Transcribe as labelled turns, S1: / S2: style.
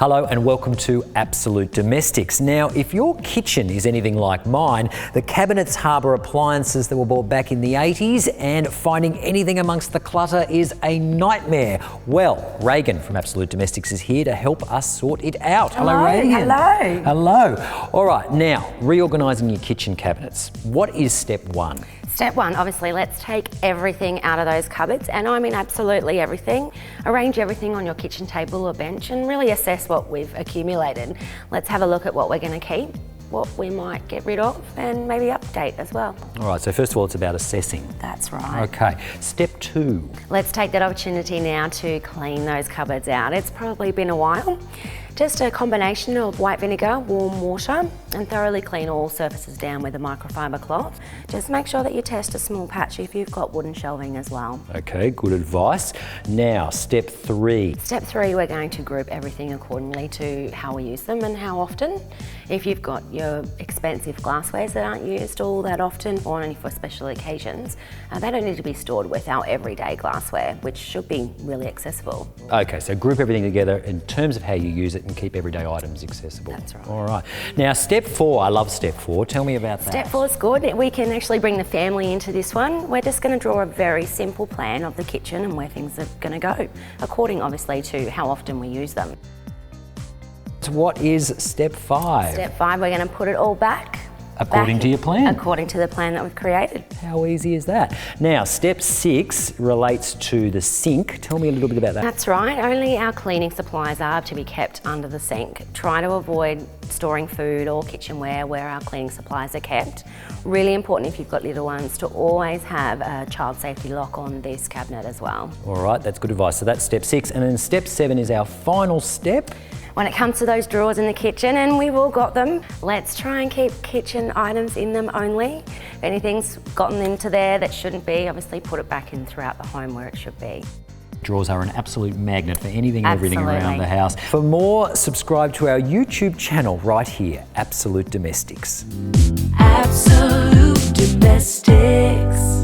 S1: Hello and welcome to Absolute Domestics. Now, if your kitchen is anything like mine, the cabinets harbour appliances that were bought back in the 80s and finding anything amongst the clutter is a nightmare. Well, Raegan from Absolute Domestics is here to help us sort it out. Hello, Raegan.
S2: Hello.
S1: Hello. All right, now, reorganising your kitchen cabinets. What is step one?
S2: Step one, obviously, let's take everything out of those cupboards, and I mean absolutely everything. Arrange everything on your kitchen table or bench and really assess what we've accumulated. Let's have a look at what we're going to keep, what we might get rid of, and maybe update as well.
S1: All right, so first of all, it's about assessing.
S2: That's right.
S1: Okay, step two.
S2: Let's take that opportunity now to clean those cupboards out. It's probably been a while. Just a combination of white vinegar, warm water, and thoroughly clean all surfaces down with a microfiber cloth. Just make sure that you test a small patch if you've got wooden shelving as well.
S1: Okay, good advice. Now, step three.
S2: Step three, we're going to group everything accordingly to how we use them and how often. If you've got your expensive glasswares that aren't used all that often or only for special occasions, they don't need to be stored with our everyday glassware, which should be really accessible.
S1: Okay, so group everything together in terms of how you use it and keep everyday items accessible.
S2: That's right.
S1: All right. Now, step four. I love step four. Tell me about that.
S2: Step four is good. We can actually bring the family into this one. We're just going to draw a very simple plan of the kitchen and where things are going to go, according obviously to how often we use them.
S1: So what is step five?
S2: Step five, we're going to put it all back.
S1: According to your plan?
S2: According to the plan that we've created.
S1: How easy is that? Now, step six relates to the sink. Tell me a little bit about that.
S2: That's right. Only our cleaning supplies are to be kept under the sink. Try to avoid storing food or kitchenware where our cleaning supplies are kept. Really important if you've got little ones to always have a child safety lock on this cabinet as well.
S1: All right, that's good advice. So that's step six. And then step seven is our final step.
S2: When it comes to those drawers in the kitchen, and we've all got them, let's try and keep kitchen items in them only. If anything's gotten into there that shouldn't be, obviously put it back in throughout the home where it should be.
S1: Drawers are an absolute magnet for anything and everything
S2: Absolutely.
S1: around the house. For more, subscribe to our YouTube channel right here, Absolute Domestics.
S3: Absolute Domestics.